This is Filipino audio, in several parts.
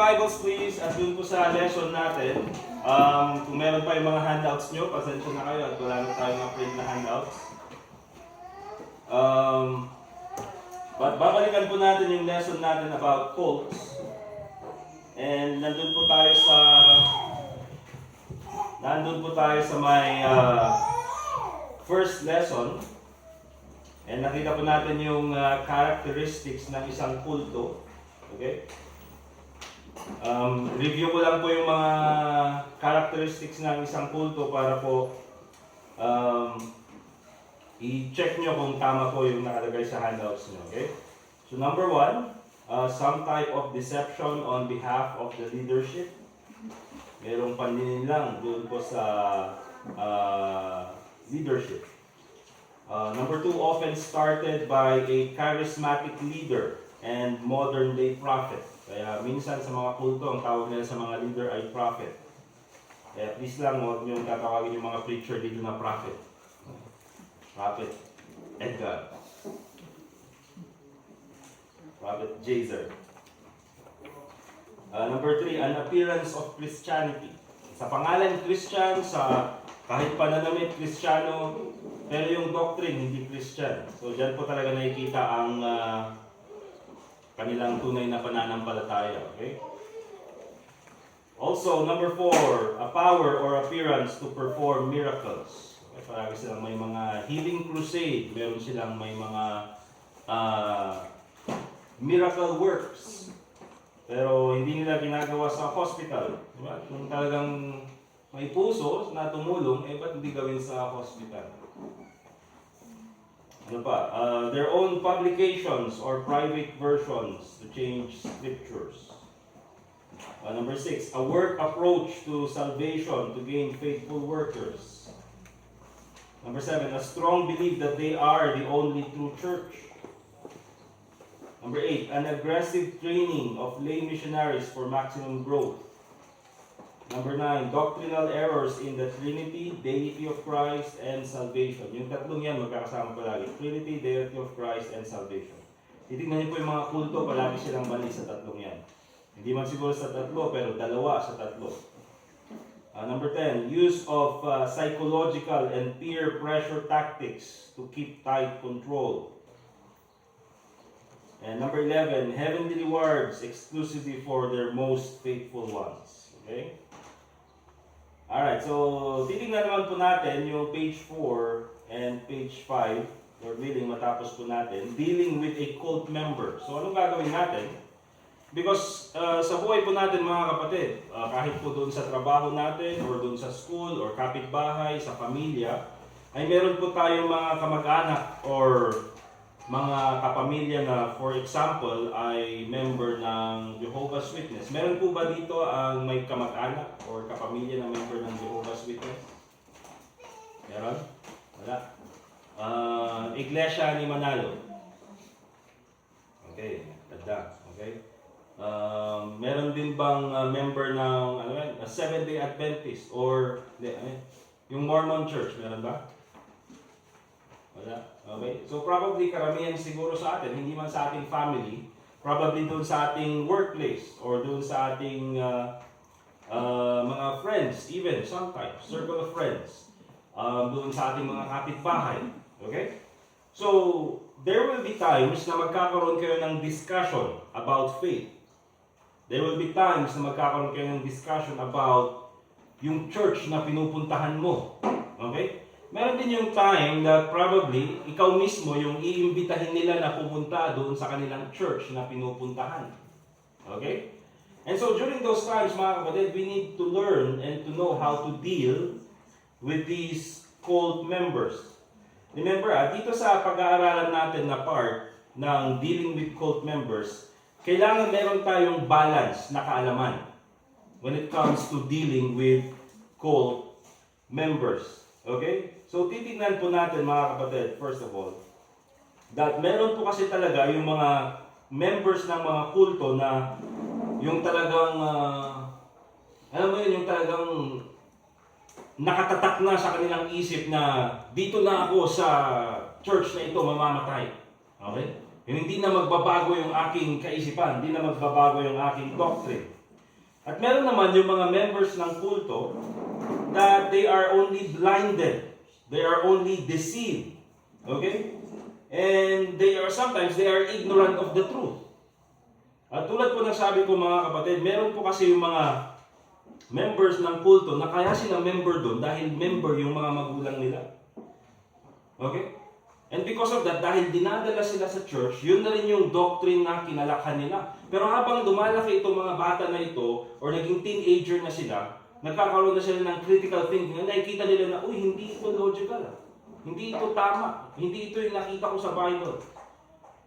Bibles please at dun po sa lesson natin. Kung meron pa yung mga handouts nyo, pasensya na kayo at wala na tayong mga print na handouts. Babalikan po natin yung lesson natin about cults. And nandun po tayo sa may first lesson. And nakita po natin yung characteristics ng isang kulto. Okay? Review ko lang po yung mga characteristics ng isang kulto para po i-check nyo kung tama po yung nakalagay sa handouts nyo. Okay? So number 1, some type of deception on behalf of the leadership. Merong paninilang doon po sa leadership. Number 2, often started by a charismatic leader and modern day prophet. Kaya minsan sa mga kulto, ang tawag nila sa mga leader ay prophet. Kaya please lang, huwag nyo tatawagin yung mga preacher dito na prophet. Prophet Edgar. Prophet Jazer. Number 3, an appearance of Christianity. Sa pangalan Christian, sa kahit pananamit Kristiyano, pero yung doctrine hindi Christian. So dyan po talaga nakikita ang kanilang tunay na pananampalataya. Okay? Also, number 4, a power or appearance to perform miracles. Okay, parang silang may mga healing crusade, meron silang may mga miracle works. Pero hindi nila ginagawa sa hospital. Diba? Kung talagang may puso na tumulong, ba't hindi gawin sa hospital? Ano pa? Their own publications or private versions to change scriptures. Number 6, a work approach to salvation to gain faithful workers. Number 7, a strong belief that they are the only true church. Number 8, an aggressive training of lay missionaries for maximum growth. Number 9, doctrinal errors in the Trinity, deity of Christ, and salvation. Yung tatlong yan, magkakasama palagi. Trinity, deity of Christ, and salvation. Titignan niyo po yung mga kulto, palagi silang mali sa tatlong yan. Hindi man siguro sa tatlo, pero dalawa sa tatlo. Number 10, use of psychological and peer pressure tactics to keep tight control. And number 11, heavenly rewards exclusively for their most faithful ones. Okay? Alright, so titingnan naman po natin yung page 4 and page 5. Lord willing, matapos po natin. Dealing with a cult member. So anong gagawin natin? Because sa buhay po natin mga kapatid, kahit po doon sa trabaho natin, or doon sa school, or kapitbahay, sa pamilya, ay meron po tayong mga kamag-anak or mga kapamilya na, for example, ay member ng Jehovah's Witness. Meron po ba dito ang may kamag-anak or kapamilya na member ng Jehovah's Witness? Meron? Wala. Iglesia ni Manalo. Okay, tanda. Okay. Meron din bang member ng Seventh-day Adventist or yung Mormon Church? Meron ba? Wala. Okay? So probably karamihan siguro sa atin, hindi man sa ating family, probably doon sa ating workplace or doon sa ating mga friends, even sometimes, circle of friends, doon sa ating mga kapitbahay. Okay? So, there will be times na magkakaroon kayo ng discussion about faith. There will be times na magkakaroon kayo ng discussion about yung church na pinupuntahan mo. Okay? Meron din yung time that probably ikaw mismo yung iimbitahin nila na pumunta doon sa kanilang church na pinupuntahan. Okay? And so during those times, mga kapatid, we need to learn and to know how to deal with these cult members. Remember, dito sa pag-aaralan natin na part ng dealing with cult members, kailangan meron tayong balance na kaalaman when it comes to dealing with cult members. Okay? So, titignan po natin mga kapatid, first of all, that meron po kasi talaga yung mga members ng mga kulto na yung talagang, alam mo yun, yung talagang nakatatak na sa kanilang isip na dito na ako sa church na ito mamamatay. Okay? Yung hindi na magbabago yung aking kaisipan, hindi na magbabago yung aking doctrine. At meron naman yung mga members ng kulto that they are only blinded. They are only deceived. Okay? And sometimes they are ignorant of the truth. At tulad po ng sabi ko mga kapatid, meron po kasi yung mga members ng kulto na kaya sila member doon dahil member yung mga magulang nila. Okay? And because of that, dahil dinadala sila sa church, yun na rin yung doctrine na kinalakhan nila. Pero habang lumalaki itong mga bata na ito, or naging teenager na sila, nagkakaroon na sila ng critical thinking, na nakikita nila na, uy, hindi ito logical. Hindi ito tama. Hindi ito yung nakita ko sa Bible.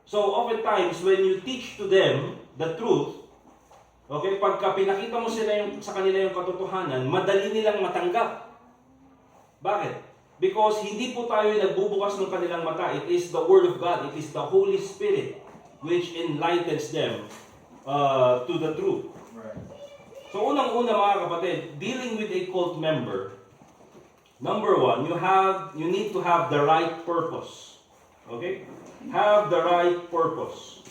So, oftentimes, when you teach to them the truth, okay, pagka pinakita mo sa kanila yung katotohanan, madali nilang matanggap. Bakit? Because hindi po tayo nagbubukas ng kanilang mata. It is the Word of God. It is the Holy Spirit which enlightens them to the truth. Right. So unang-una mga kapatid, dealing with a cult member, number one, you need to have the right purpose. Okay? Have the right purpose.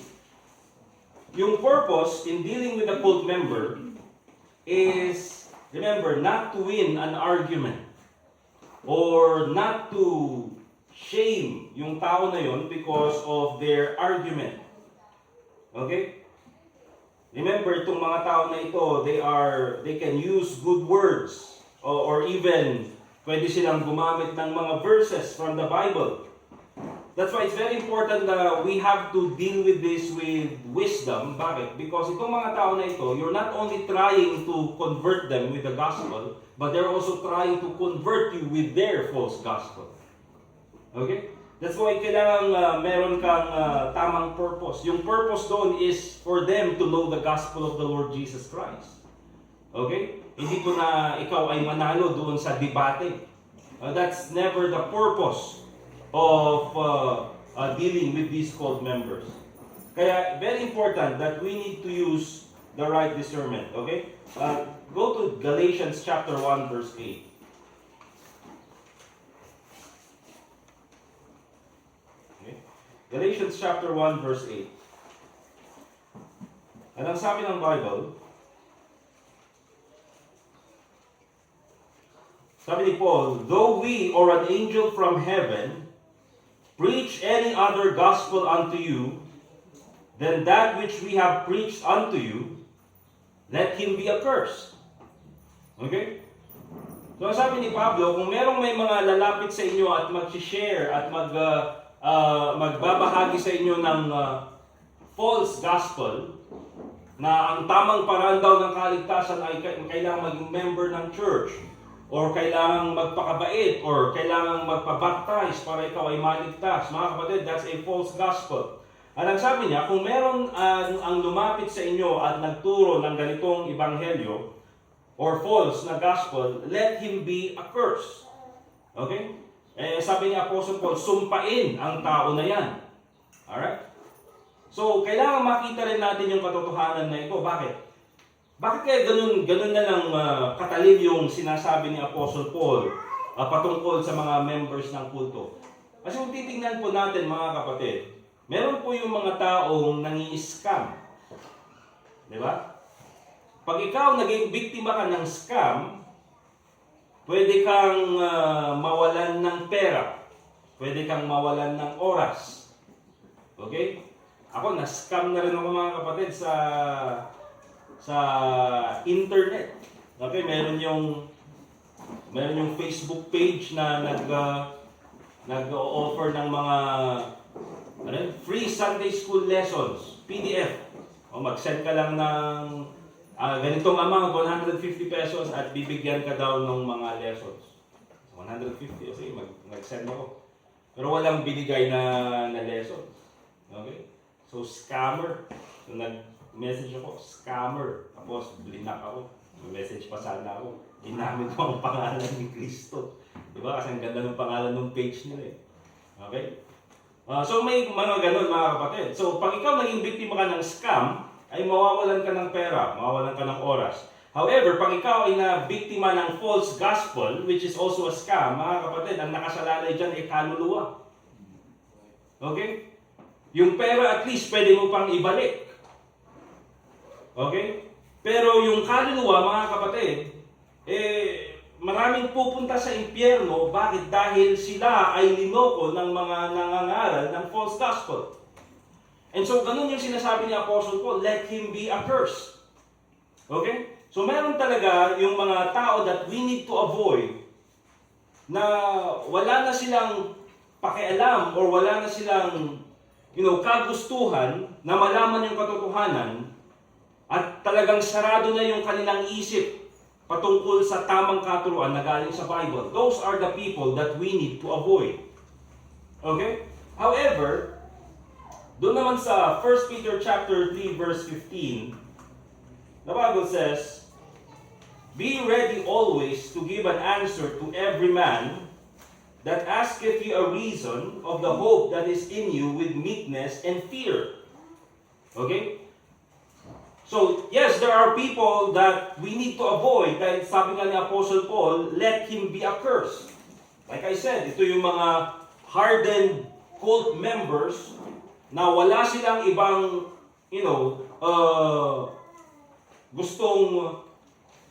Yung purpose in dealing with a cult member is, remember, not to win an argument. Or not to shame yung tao na yon because of their argument. Okay? Remember, itong mga tao na ito, they can use good words or even pwede silang gumamit ng mga verses from the Bible. That's why it's very important that we have to deal with this with wisdom. Bakit? Because itong mga tao na ito, you're not only trying to convert them with the gospel, but they're also trying to convert you with their false gospel. Okay? That's why kailangan meron kang tamang purpose. Yung purpose doon is for them to know the gospel of the Lord Jesus Christ. Okay? Hindi po na ikaw ay manalo doon sa debate. That's never the purpose of dealing with these cult members. Kaya very important that we need to use the right discernment. Okay? Go to Galatians chapter 1 verse 8. Okay? Galatians chapter 1 verse 8. Anong sabi ng Bible? Sabi ni Paul, though we or an angel from heaven preach any other gospel unto you than that which we have preached unto you, let him be accursed. Okay? So sabi ni Pablo, kung may mga lalapit sa inyo at mag-share at magbabahagi sa inyo ng false gospel, na ang tamang paraan daw ng kaligtasan ay kailangang maging member ng church, or kailangang magpakabait, or kailangang magpabaptize para ikaw ay maligtas. Mga kapatid, that's a false gospel. At ang sabi niya, kung meron ang lumapit sa inyo at nagturo ng ganitong ebanghelyo, or false na gospel, let him be accursed. Okay? Sabi ni Apostle Paul, sumpain ang tao na yan. Alright? So, kailangan makita rin natin yung katotohanan na ito. Bakit? Bakit kaya ganun na lang katalim yung sinasabi ni Apostle Paul patungkol sa mga members ng kulto? Kasi kung titingnan po natin mga kapatid, meron po yung mga taong nangi-scam. Di ba? Pag ikaw naging biktima ka ng scam, pwede kang mawalan ng pera. Pwede kang mawalan ng oras. Okay? Ako, na-scam na rin ako mga kapatid sa internet. Okay, meron yung Facebook page na nag-offer ng mga free Sunday school lessons, PDF. O mag-send ka lang ng ganitong amount, 150 pesos at bibigyan ka daw ng mga lessons. 150 kasi mag-send ako. Pero walang binigay na lessons. Okay? So scammer. So message ako, scammer. Tapos, blinak ako. Message pa sana ako. Ginamit ko ang pangalan ni Kristo. Diba? Kasi ang ganda ng pangalan ng page nila eh. Okay? So, may mga ganun mga kapatid. So, pag ikaw naging biktima ka ng scam, ay mawawalan ka ng pera, mawawalan ka ng oras. However, pag ikaw ay na-biktima ng false gospel, which is also a scam, mga kapatid, ang nakasalalay dyan ay kaluluwa. Okay? Yung pera at least pwede mo pang ibalik. Okay? Pero yung kaluluwa, mga kapatid, maraming pupunta sa impyerno. Bakit? Dahil sila ay linoko ng mga nangangaral ng false gospel. And so, ganun yung sinasabi ni Apostle Paul, let him be accursed. Okay? So, meron talaga yung mga tao that we need to avoid na wala na silang pakialam or wala na silang kagustuhan na malaman yung katotohanan at talagang sarado na yung kanilang isip patungkol sa tamang katuruan na galing sa Bible. Those are the people that we need to avoid. Okay? However, doon naman sa 1 Peter chapter 3 verse 15, the Bible says, be ready always to give an answer to every man that asketh you a reason of the hope that is in you with meekness and fear. Okay? So, yes, there are people that we need to avoid. Dahil sabi nga ni Apostle Paul, let him be accursed. Like I said, ito yung mga hardened cult members na wala silang ibang, gustong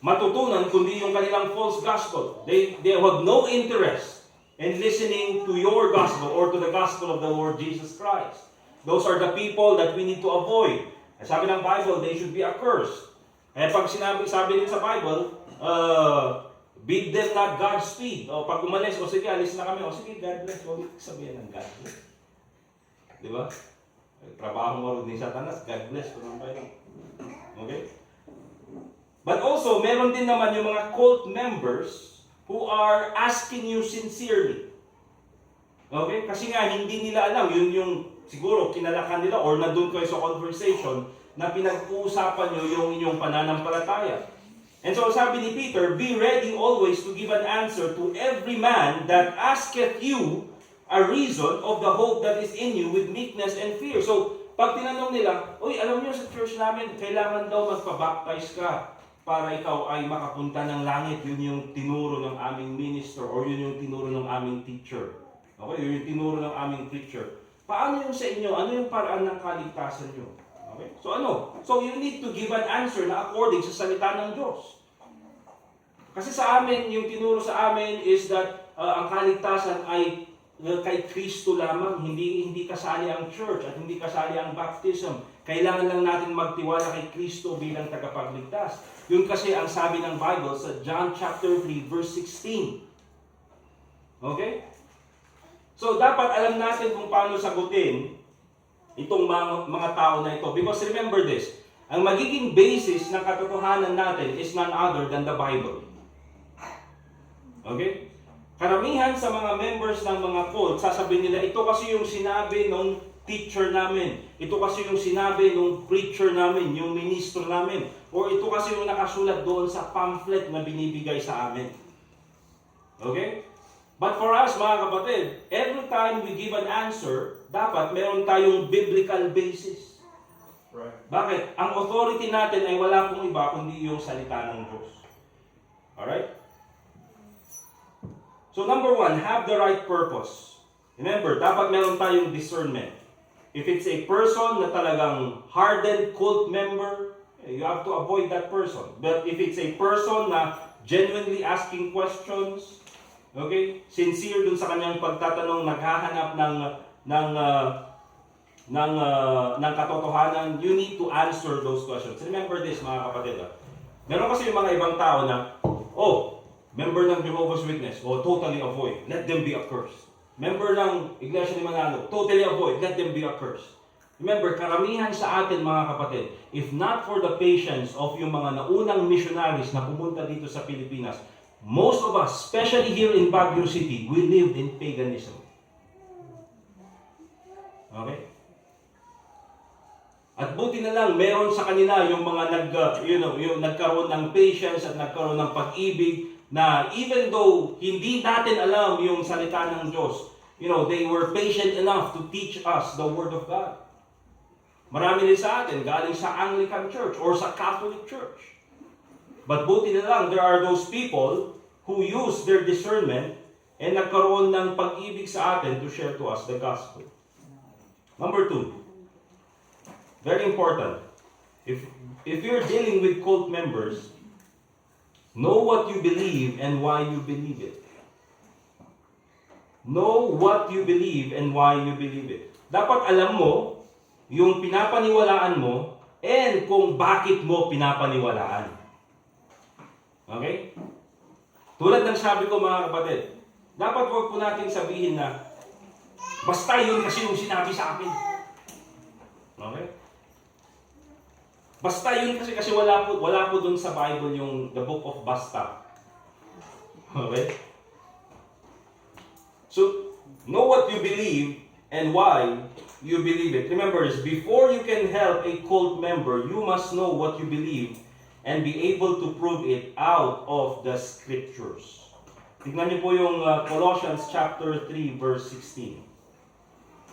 matutunan kundi yung kanilang false gospel. They have no interest in listening to your gospel or to the gospel of the Lord Jesus Christ. Those are the people that we need to avoid. Sabi ng Bible, they should be accursed. Kaya pag sabi din sa Bible, bid them not Godspeed. O pag umalis, o sige, alis na kami. O sige, God bless. Huwag sabihin ng God bless. Di ba? Trabaho mo rin ni Satanas, God bless. Okay? But also, meron din naman yung mga cult members who are asking you sincerely. Okay? Kasi nga, hindi nila alam. Yun yung siguro kinalakan nila or nandun kayo sa conversation na pinag-uusapan nyo yung inyong pananampalataya. And so sabi ni Peter, be ready always to give an answer to every man that asketh you a reason of the hope that is in you with meekness and fear. So, pag tinanong nila, uy, alam niyo sa church namin, kailangan daw magpa-baptize ka para ikaw ay makapunta ng langit. Yun yung tinuro ng aming minister or yun yung tinuro ng aming teacher. Okay, yun yung tinuro ng aming preacher. Paano yung sa inyo? Ano yung paraan ng kaligtasan nyo? Okay? So ano? So you need to give an answer na according sa salita ng Diyos. Kasi sa amin, yung tinuro sa amin is that ang kaligtasan ay kay Kristo lamang. Hindi kasali ang church at hindi kasali ang baptism. Kailangan lang natin magtiwala kay Kristo bilang tagapagligtas. Yun kasi ang sabi ng Bible sa John chapter 3 verse 16. Okay? So, dapat alam natin kung paano sagutin itong mga tao na ito. Because remember this, ang magiging basis ng katotohanan natin is none other than the Bible. Okay? Karamihan sa mga members ng mga cult, sasabihin nila, ito kasi yung sinabi ng teacher namin. Ito kasi yung sinabi ng preacher namin, yung ministro namin. Or ito kasi yung nakasulat doon sa pamphlet na binibigay sa amin. Okay? But for us, mga kapatid, every time we give an answer, dapat meron tayong biblical basis. Right. Bakit? Ang authority natin ay wala pong iba kundi yung salita ng Diyos. Alright? So number one, have the right purpose. Remember, dapat meron tayong discernment. If it's a person na talagang hardened cult member, you have to avoid that person. But if it's a person na genuinely asking questions, okay, sincere dun sa kanyang pagtatanong, naghahanap ng katotohanan, you need to answer those questions. Remember this, mga kapatid. Meron kasi yung mga ibang tao na, member ng Jehovah's Witness, totally avoid, let them be accursed. Member ng Iglesia ni Manalo, totally avoid, let them be accursed. Remember, karamihan sa atin, mga kapatid, if not for the patience of yung mga naunang missionaries na pumunta dito sa Pilipinas, most of us, especially here in Baguio City, we lived in paganism. Okay? At buti na lang, meron sa kanila yung mga yung nagkaroon ng patience at nagkaroon ng pag-ibig na even though hindi natin alam yung salita ng Diyos, they were patient enough to teach us the Word of God. Marami din sa atin, galing sa Anglican Church or sa Catholic Church. But buti na lang, there are those people who use their discernment and nagkaroon ng pag-ibig sa atin to share to us the gospel. Number two, very important. if you're dealing with cult members, know what you believe and why you believe it. Know what you believe and why you believe it. Dapat alam mo yung pinapaniwalaan mo and kung bakit mo pinapaniwalaan. Okay? Tulad ng sabi ko mga kapatid, dapat huwag po natin sabihin na basta yun kasi yung sinabi sa akin. Okay? Basta yun kasi wala po dun sa Bible yung the book of basta. Okay? So, know what you believe and why you believe it. Remember this, before you can help a cult member, you must know what you believe and be able to prove it out of the scriptures. Tignan niyo po yung Colossians chapter 3 verse 16.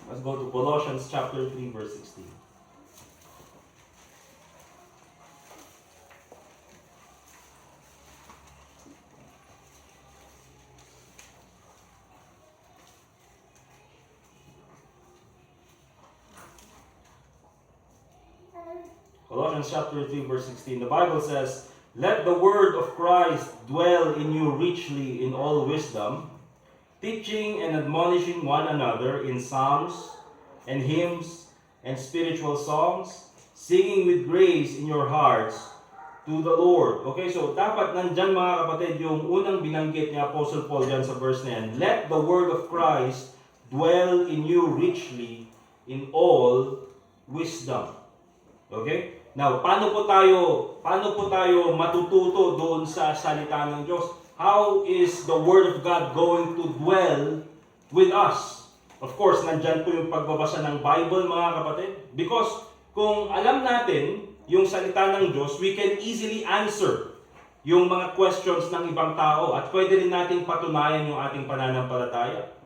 Let's go to Colossians chapter 3 verse 16. Colossians chapter 3 verse 16. The Bible says, "Let the word of Christ dwell in you richly in all wisdom, teaching and admonishing one another in psalms and hymns and spiritual songs, singing with grace in your hearts to the Lord." Okay, so dapat nandyan mga kapatid yung unang binanggit ni Apostle Paul dyan sa verse na yan. Let the word of Christ dwell in you richly in all wisdom. Okay? Now, paano po tayo matututo doon sa salita ng Diyos? How is the Word of God going to dwell with us? Of course, nandyan po yung pagbabasa ng Bible, mga kapatid. Because kung alam natin yung salita ng Diyos, we can easily answer yung mga questions ng ibang tao at pwede rin natin patunayan yung ating pananampalataya.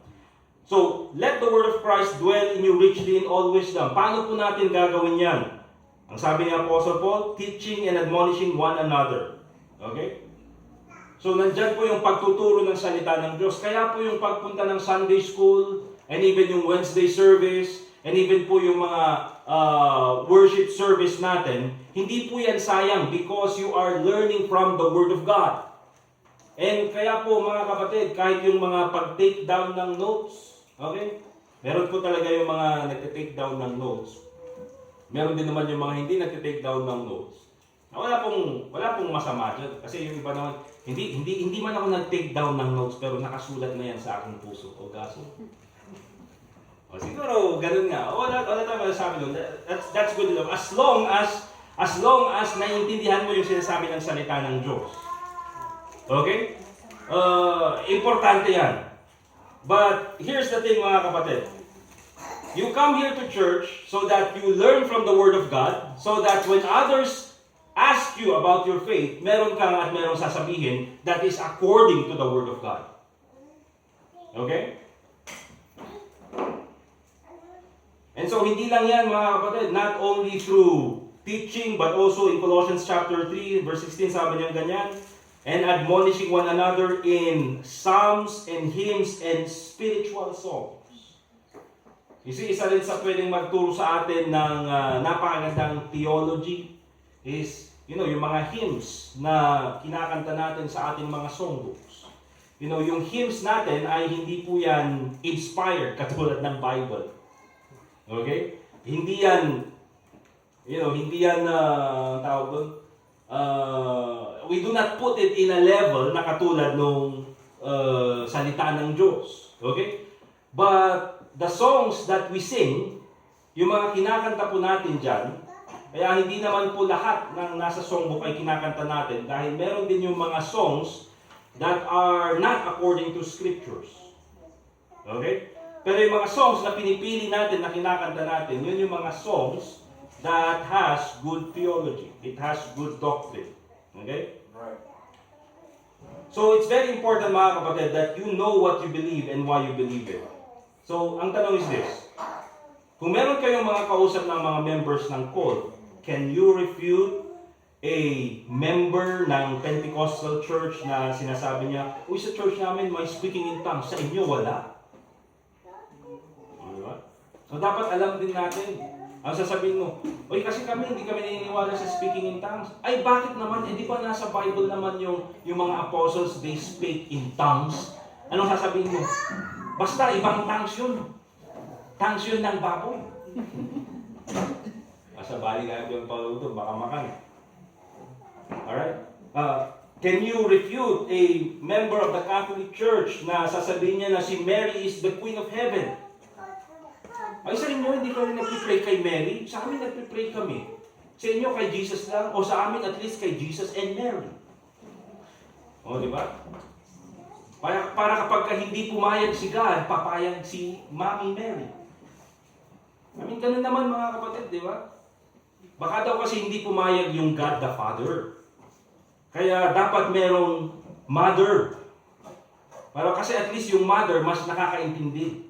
So, let the Word of Christ dwell in you richly in all wisdom. Paano po natin gagawin yan? Ang sabi ni Apostle Paul, teaching and admonishing one another. Okay? So, nandyan po yung pagtuturo ng salita ng Diyos. Kaya po yung pagpunta ng Sunday school, and even yung Wednesday service, and even po yung mga worship service natin, hindi po yan sayang because you are learning from the Word of God. And kaya po mga kapatid, kahit yung mga pag-take down ng notes, okay? Meron po talaga yung mga nag-take down ng notes. Meron din naman yung mga hindi nag-take down ng notes. Wala pong masama dyan. Kasi yung iba naman, hindi man ako nag-take down ng notes pero nakasulat na yan sa aking puso o gaso. O siguro, ganun nga. Wala tayong masasabi doon. That's good enough. As long as naiintindihan mo yung sinasabi ng salita ng Diyos. Okay? Importante yan. But here's the thing mga kapatid. You come here to church so that you learn from the Word of God, so that when others ask you about your faith, meron kang at merong sasabihin that is according to the Word of God. Okay? And so hindi lang yan mga kapatid, not only through teaching, but also in Colossians chapter 3, verse 16, sabi niya ganyan, and admonishing one another in psalms and hymns and spiritual songs. You see, isa rin sa pwedeng magturo sa atin ng napakagandang theology is, yung mga hymns na kinakanta natin sa ating mga songbooks. Yung hymns natin ay hindi po yan inspired katulad ng Bible. Okay? Hindi yan, tawag doon, we do not put it in a level na katulad nung salita ng Diyos. Okay? But the songs that we sing, yung mga kinakanta po natin dyan, kaya hindi naman po lahat ng nasa songbook ay kinakanta natin dahil meron din yung mga songs that are not according to scriptures. Okay? Pero yung mga songs na pinipili natin na kinakanta natin, yun yung mga songs that has good theology. It has good doctrine. Okay? Right. So it's very important mga kapatid that you know what you believe and why you believe it. So, ang tanong is this. Kung meron kayong mga kausap ng mga members ng cult, can you refute a member ng Pentecostal church na sinasabi niya, uy, sa church namin may speaking in tongues, sa inyo wala? Diba? So, dapat alam din natin Ang sasabihin mo, oy kasi hindi kami naniniwala sa speaking in tongues. Ay bakit naman? Di ba nasa Bible naman yung mga apostles, they speak in tongues? Anong sasabihin mo? Basta ibang tongues yun. Tongues yun ng baboy. Asa bali kaya yung paluto, baka makan. Alright? Can you refute a member of the Catholic Church na sasabihin niya na si Mary is the Queen of Heaven? Ay sa inyo, hindi kami nagpipray kay Mary. Sa amin nagpipray kami. Sa inyo kay Jesus lang, o sa amin at least kay Jesus and Mary. O, di ba? Para kapag hindi pumayag si God, papayag si Mami Mary. I mean, ganun naman mga kapatid, di ba? Baka daw kasi hindi pumayag yung God the Father. Kaya dapat merong mother. Pero kasi at least yung mother mas nakakaintindi.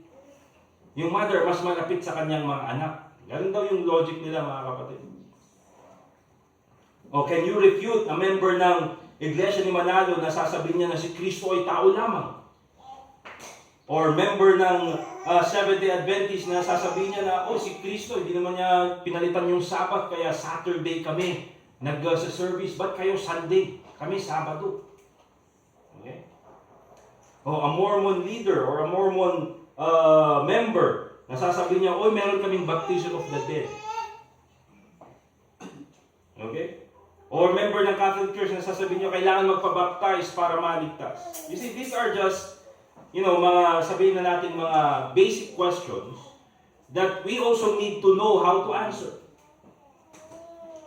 Yung mother mas malapit sa kanyang mga anak. Ganun daw yung logic nila mga kapatid. O can you refute a member ng Iglesia ni Manalo na sasabihin niya na si Kristo ay tao lamang? Or member ng Seventh-day Adventist na sasabihin niya na, oh si Kristo, hindi naman niya pinalitan yung Sabbath kaya Saturday kami sa service, ba't kayo Sunday? Kami Sabado. Okay? O a Mormon leader or a Mormon member na sasabihin niya, oy, meron kaming baptism of the dead. Okay? Or member ng Catholic Church na sasabihin niya, kailangan magpabaptize para maligtas. You see, these are just, mga sabihin na natin mga basic questions that we also need to know how to answer.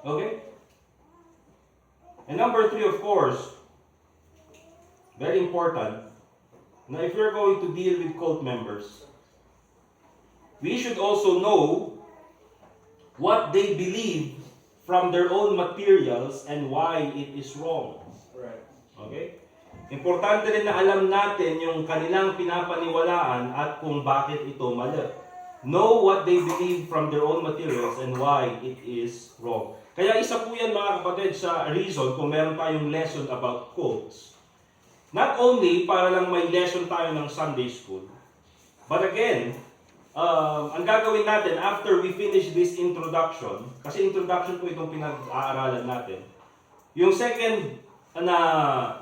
Okay? And number 3, of course, very important, na if we're going to deal with cult members, we should also know what they believe from their own materials and why it is wrong. Right. Okay? Importante rin na alam natin yung kanilang pinapaniwalaan at kung bakit ito mali. Know what they believe from their own materials and why it is wrong. Kaya isa po yan mga kapatid sa reason kung meron tayong lesson about cults. Not only para lang may lesson tayo ng Sunday school, but again, ang gagawin natin after we finish this introduction, kasi introduction po itong pinag-aaralan natin, yung second na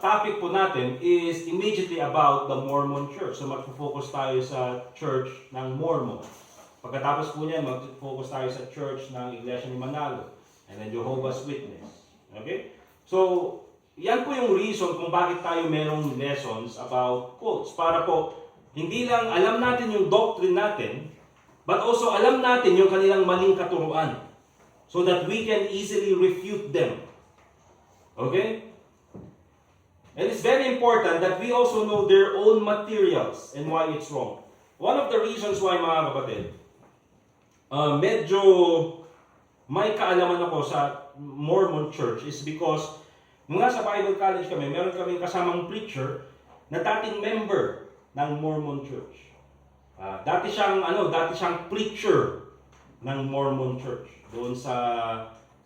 topic po natin is immediately about the Mormon Church. So mag-focus tayo sa Church ng Mormon. Pagkatapos po niyan, mag-focus tayo sa Church ng Iglesia ni Manalo. And then Jehovah's Witness. Okay? So, yan po yung reason kung bakit tayo merong lessons about cults. Para po, hindi lang alam natin yung doctrine natin, but also alam natin yung kanilang maling katuruan. So that we can easily refute them. Okay? And it's very important that we also know their own materials and why it's wrong. One of the reasons why mga kapatid, medyo may kaalaman ako sa Mormon Church is because nung nasa Bible College kami, meron kaming kasamang preacher na dating member ng Mormon Church. Dati siyang preacher ng Mormon Church doon sa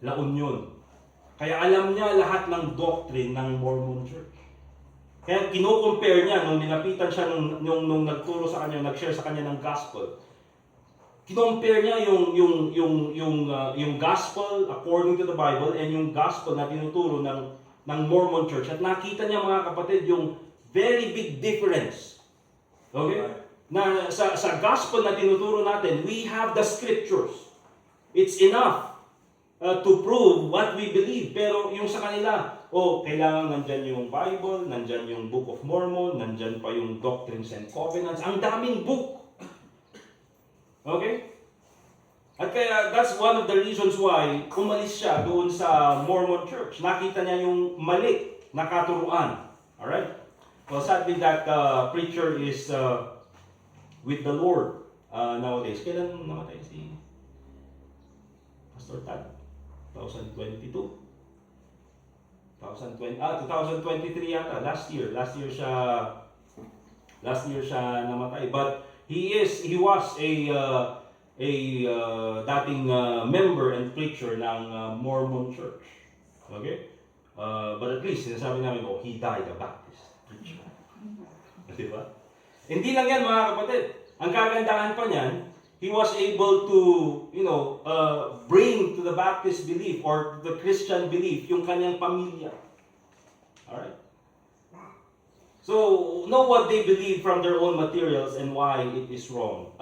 La Union. Kaya alam niya lahat ng doctrine ng Mormon Church. Kaya kino-compare niya nung nilapitan siya nung nagturo sa kanya, nag-share sa kanya ng gospel. Kinompare niya yung gospel according to the Bible and yung gospel na tinuturo ng Mormon Church. At nakita niya mga kapatid yung very big difference. Okay? Na sa gospel na tinuturo natin, we have the scriptures. It's enough to prove what we believe. Pero yung sa kanila, kailangan nandyan yung Bible, nandyan yung Book of Mormon, nandyan pa yung Doctrines and Covenants. Ang daming book. Okay? At kaya that's one of the reasons why umalis siya doon sa Mormon Church. Nakita niya yung mali na katuruan. Alright? Well, sadly that preacher is with the Lord nowadays. Kailan namatay si Pastor Tad? 2022? 2023 yata. Last year siya namatay. But he was a dating member and preacher ng Mormon Church. Okay? But at least sinasabi namin, he died a Baptist preacher. Diba? Hindi lang yan mga kapatid. Ang kagandahan pa niyan, he was able to, bring to the Baptist belief or the Christian belief yung kanyang pamilya. Alright? So, know what they believe from their own materials and why it is wrong.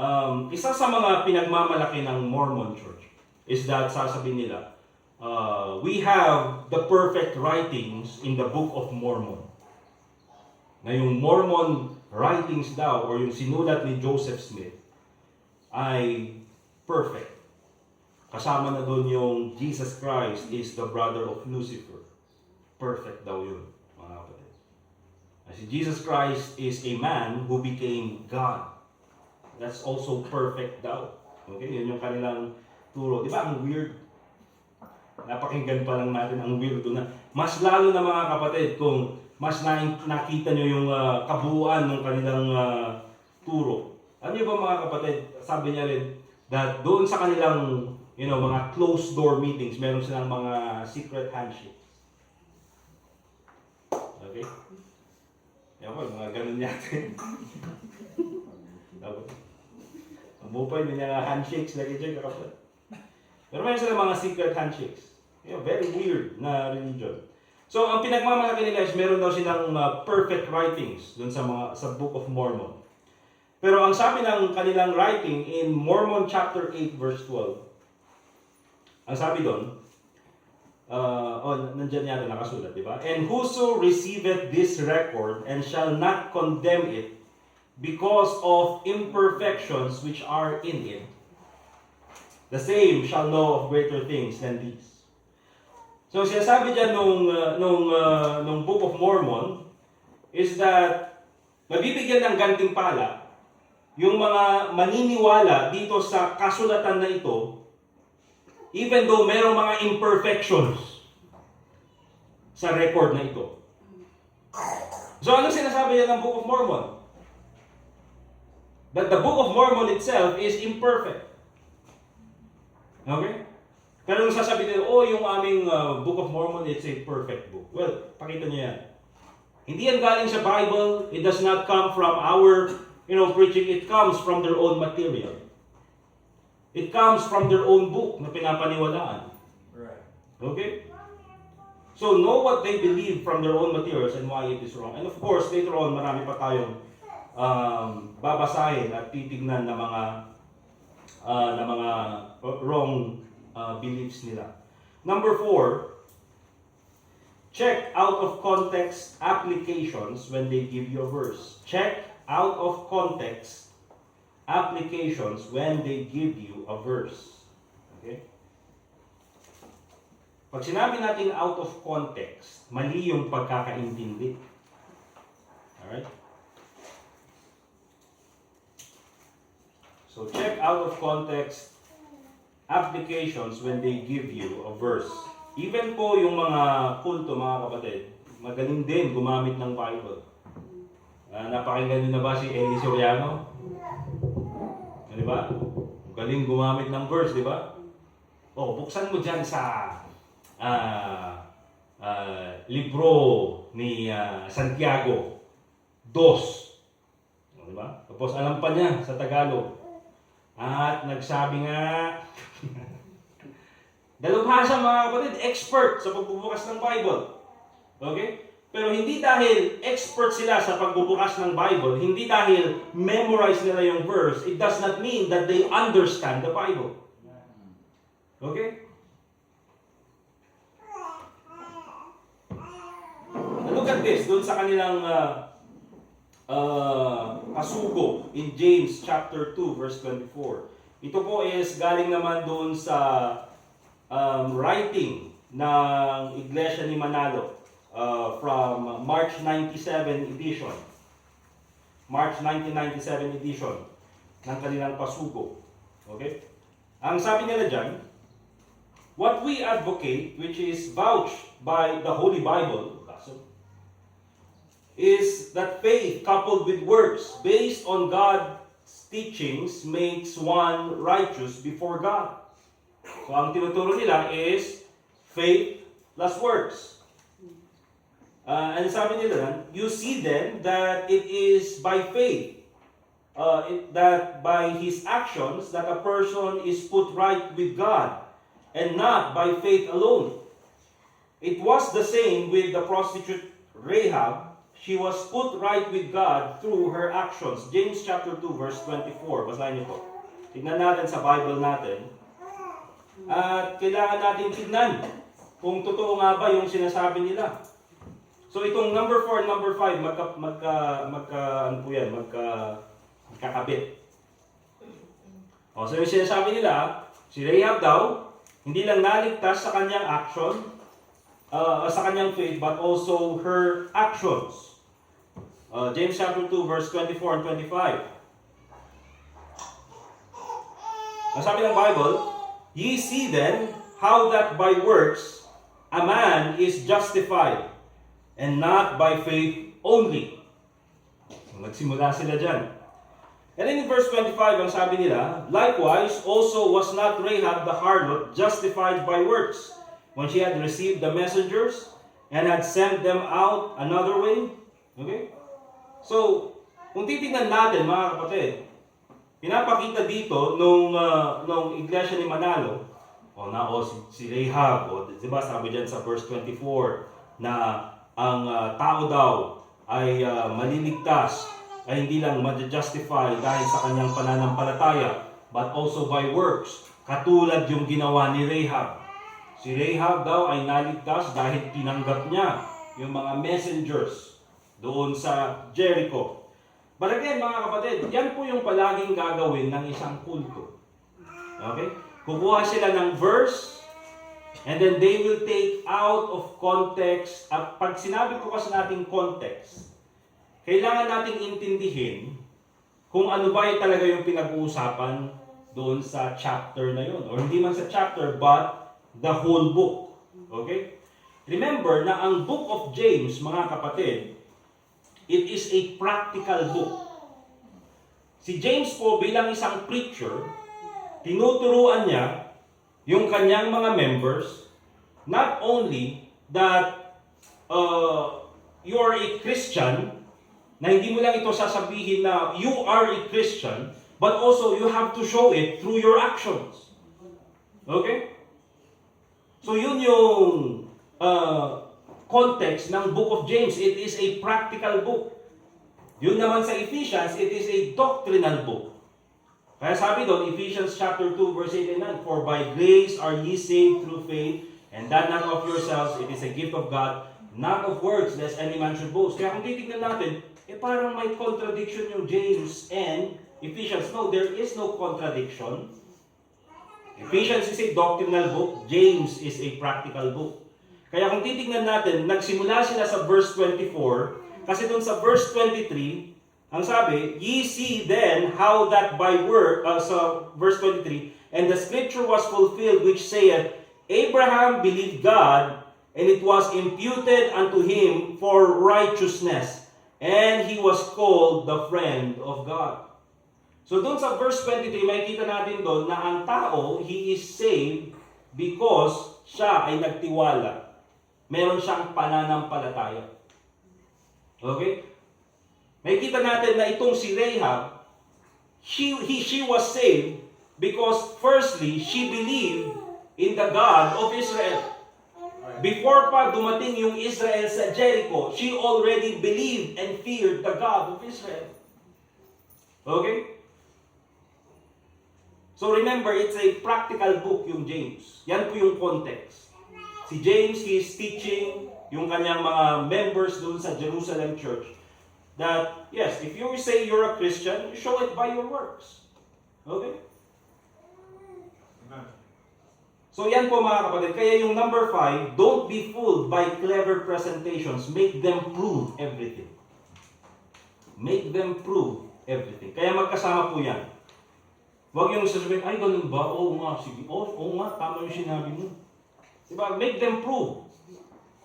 Isa sa mga pinagmamalaki ng Mormon Church is that sasabihin nila, we have the perfect writings in the Book of Mormon. Na yung Mormon writings daw or yung sinulat ni Joseph Smith ay perfect. Kasama na doon yung Jesus Christ is the brother of Lucifer. Perfect daw yun, mga kapatid. Si Jesus Christ is a man who became God. That's also perfect daw. Okay, yun yung kanilang turo. Di ba ang weird? Napakinggan pa lang natin ang weirdo na. Mas lalo na mga kapatid kung mas nakita nyo yung kabuuan ng kanilang turo. Ano yun ba mga kapatid? Sabi niya rin that doon sa kanilang mga closed door meetings, meron silang mga secret handshakes. Okay? Ewan, mga ganun natin. Mupay niya handshakes lagi dyan kapatid. Pero mayroon sila mga secret handshakes. Very weird na religion. So, ang pinagmamalaki nila is meron daw silang perfect writings dun sa Book of Mormon. Pero ang sabi ng kanilang writing in Mormon chapter 8 verse 12, ang sabi doon, nandyan yata nakasulat, di ba? And whoso receiveth this record and shall not condemn it because of imperfections which are in it, the same shall know of greater things than these. So, sinasabi dyan nung Book of Mormon is that mabibigyan ng gantimpala yung mga maniniwala dito sa kasulatan na ito, even though merong mga imperfections sa record na ito. So, ano sinasabi niya ng Book of Mormon? That the Book of Mormon itself is imperfect. Okay? Pero nung sasabihin nila, yung aming Book of Mormon, it's a perfect book. Well, pakita niyo yan. Hindi yan galing sa Bible. It does not come from our, preaching. It comes from their own material. It comes from their own book na pinapaniwalaan. Right. Okay? So, know what they believe from their own materials and why it is wrong. And of course, later on, marami pa tayong babasahin at titignan na mga wrong beliefs nila. Number 4, check out of context applications when they give you a verse. Check out of context applications when they give you a verse. Okay? Pag sinabi natin out of context, mali yung pagkakaintindi. Alright? So, check out of context applications when they give you a verse. Even po yung mga kulto, mga kapatid, magaling din gumamit ng Bible. Napakinggan nyo na ba si Eli Soriano? Di ba? Galing gumamit ng verse, di ba? Buksan mo dyan sa libro ni Santiago 2. Di ba? Tapos alam pa niya sa Tagalog. At nagsabi nga, dalubhasa mga kapatid, expert sa pagbubukas ng Bible. Okay? Pero hindi dahil expert sila sa pagbubukas ng Bible, hindi dahil memorize nila yung verse, it does not mean that they understand the Bible. Okay? Look at this, doon sa kanilang pasugo in James chapter 2 verse 24. Ito po is galing naman doon sa writing ng Iglesia ni Manalo. From March 97 edition. March 1997 edition ng kanilang pasugo. Okay? Ang sabi nila dyan, what we advocate, which is vouched by the Holy Bible, is that faith coupled with works based on God's teachings makes one righteous before God. So ang tinuturo nila is faith plus works. And sabi nila, you see then that it is by faith that by his actions that a person is put right with God and not by faith alone. It was the same with the prostitute Rahab. She was put right with God through her actions. James chapter 2 verse 24. Basahin niyo po. Tignan natin sa Bible natin. At kailangan natin tignan kung totoo nga ba yung sinasabi nila. So itong number 4 and number 5 magkakabit. So yung sinasabi nila, si Rahab daw hindi lang naligtas sa kanyang action, sa kanyang faith, but also her actions. James chapter 2 verse 24 and 25. Ang sabi ng Bible, "Ye see then how that by works a man is justified, and not by faith only." So, nagsimula sila dyan. And then in verse 25, ang sabi nila, "Likewise also was not Rahab the harlot justified by works, when she had received the messengers, and had sent them out another way?" Okay? So, kung titignan natin mga kapatid, pinapakita dito nung iglesia ni Manalo, si Rahab, diba sabi dyan sa verse 24, na ang tao daw ay maliligtas, ay hindi lang ma-justify dahil sa kanyang pananampalataya, but also by works, katulad yung ginawa ni Rahab. Si Rahab daw ay naligtas dahil tinanggap niya yung mga messengers doon sa Jericho. But again, mga kapatid, yan po yung palaging gagawin ng isang kulto. Okay? Kukuha sila ng verse, and then they will take out of context. At pag sinabi ko kasi nating context, kailangan nating intindihin kung ano ba yung talaga yung pinag-uusapan doon sa chapter na yun. Or hindi man sa chapter, but the whole book. Okay? Remember na ang book of James, mga kapatid, it is a practical book. Si James po bilang isang preacher, tinuturuan niya yung kanyang mga members, not only that you are a Christian, na hindi mo lang ito sasabihin na you are a Christian, but also you have to show it through your actions. Okay? So yun yung context ng book of James. It is a practical book. Yun naman sa Ephesians, it is a doctrinal book. Kaya sabi doon, Ephesians chapter 2 verse 8 and 9, "For by grace are ye saved through faith, and that not of yourselves, it is a gift of God, not of works, lest any man should boast." Kaya kung titignan natin, parang may contradiction yung James and Ephesians. No, there is no contradiction. Ephesians is a doctrinal book, James is a practical book. Kaya kung titignan natin, nagsimula sila sa verse 24, kasi doon sa verse 23, ang sabi, "Ye see then how that by work," sa verse 23, "and the scripture was fulfilled which saith, Abraham believed God, and it was imputed unto him for righteousness, and he was called the friend of God." So doon sa verse 23, makikita natin doon na ang tao, he is saved because siya ay nagtiwala. Meron siyang pananampalataya. Okay? Makikita natin na itong si Rahab, she was saved because firstly, she believed in the God of Israel. Before pa dumating yung Israel sa Jericho, she already believed and feared the God of Israel. Okay? So remember, it's a practical book yung James. Yan po yung context. Si James, he is teaching yung kanyang mga members doon sa Jerusalem church that, yes, if you say you're a Christian, you show it by your works. Okay? So yan po mga kapatid. Kaya yung number 5, don't be fooled by clever presentations. Make them prove everything. Make them prove everything. Kaya magkasama po yan. Huwag yung sasabihin, "Ay, ganun ba? Oo nga, sige. Oo nga, tama yung sinabi mo." Diba? Make them prove.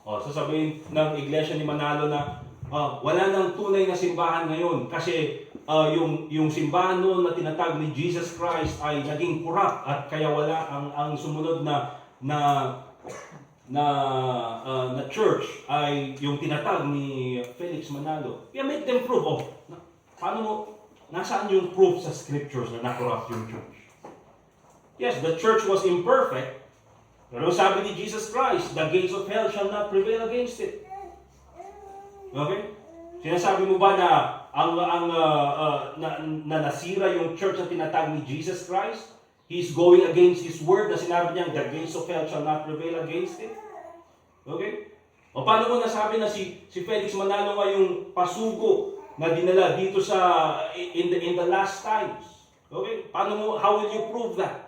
Sasabihin ng iglesia ni Manalo na, wala nang tunay na simbahan ngayon kasi yung simbahan noon na tinatag ni Jesus Christ ay naging corrupt at kaya wala ang sumunod na church ay yung tinatag ni Felix Manalo. Kaya make them prove. Paano mo nasaan yung proof sa scriptures na na-corrupt yung church? Yes, the church was imperfect, pero sabi ni Jesus Christ, the gates of hell shall not prevail against it. Okay? Sinasabi mo ba na nasira yung church na tinatag ni Jesus Christ? He's going against His word na sinabi niya, the gates of hell shall not prevail against it. Okay? O paano mo nasabi na si Felix Manalo nga yung pasugo na dinala dito sa in the last times? Okay? How will you prove that?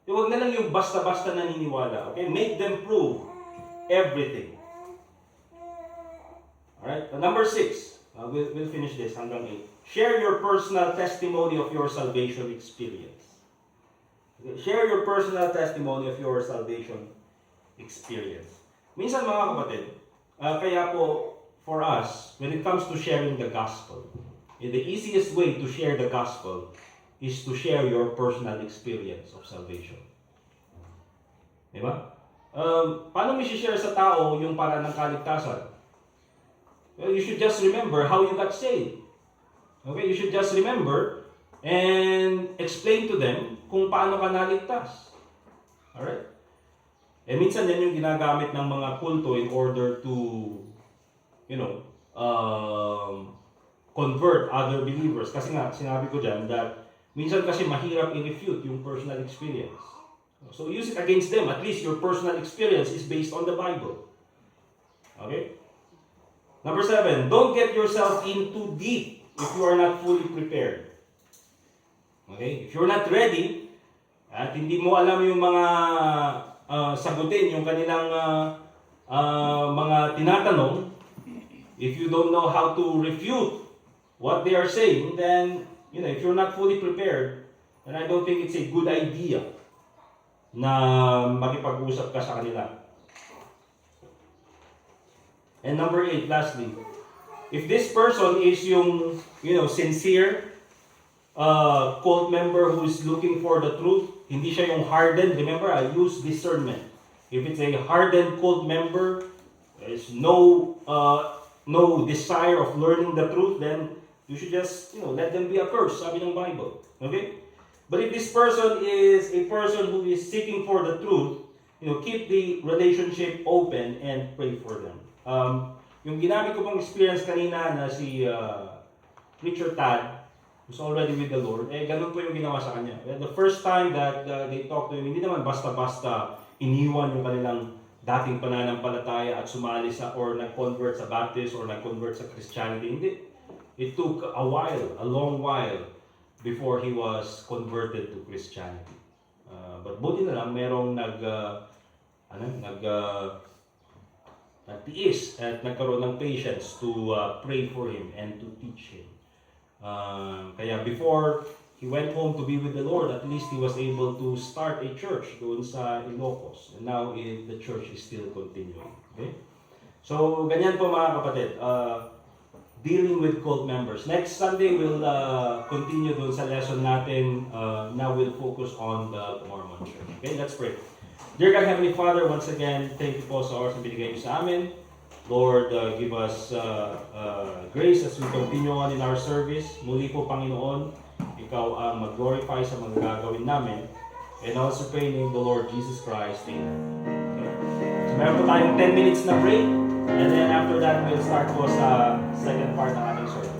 Huwag na lang yung basta-basta naniniwala. Okay? Make them prove everything. Alright? Number 6. We'll finish this hanggang 8. Share your personal testimony of your salvation experience. Okay? Share your personal testimony of your salvation experience. Minsan mga kapatid, kaya po for us, when it comes to sharing the gospel, the easiest way to share the gospel is to share your personal experience of salvation. Diba? Paano mo i-share sa tao yung paraan ng kaligtasan? Well, you should just remember how you got saved. Okay, you should just remember and explain to them kung paano ka naligtas. Alright? Minsan yan yung ginagamit ng mga kulto in order to, convert other believers. Kasi nga, sinabi ko dyan that minsan kasi mahirap i-refute yung personal experience. So use it against them. At least your personal experience is based on the Bible. Okay? Number 7, don't get yourself in too deep if you are not fully prepared. Okay? If you're not ready, at hindi mo alam yung mga sagutin, yung kanilang mga tinatanong, if you don't know how to refute what they are saying, then, if you're not fully prepared, then I don't think it's a good idea na makipag-usap ka sa kanila. And number 8, lastly, if this person is yung, sincere cult member who is looking for the truth, hindi siya yung hardened. Remember, I use discernment. If it's a hardened cult member, there's no desire of learning the truth, then you should just, let them be accursed, sabi ng Bible. Okay? But if this person is a person who is seeking for the truth, keep the relationship open and pray for them. Yung ginamit ko pang experience kanina na si Preacher Tad, who's already with the Lord, ganun po yung ginawa sa kanya. The first time that they talked to him, hindi naman basta-basta iniwan yung kanilang dating pananampalataya at sumali or nag-convert sa Baptist or nag-convert sa Christianity. Hindi. It took a long while, before he was converted to Christianity. But buti na lang, merong nagtiis at nagkaroon ng patience to pray for him and to teach him. Kaya before he went home to be with the Lord, at least he was able to start a church doon sa Ilocos. And now the church is still continuing. Okay? So, ganyan po mga kapatid. Dealing with cult members. Next Sunday, we'll continue doon sa lesson natin. Now we'll focus on the Mormon Church. Okay, let's pray. Dear God, Heavenly Father, once again, thank you po sa oras na binigay niyo sa amin. Lord, give us grace as we continue on in our service. Muli po, Panginoon, Ikaw ang mag-glorify sa mga gagawin namin. And also pray in the Lord Jesus Christ. Amen. Okay. So meron po tayong 10 minutes na break. And then after that, we'll start po sa second part ng ating service.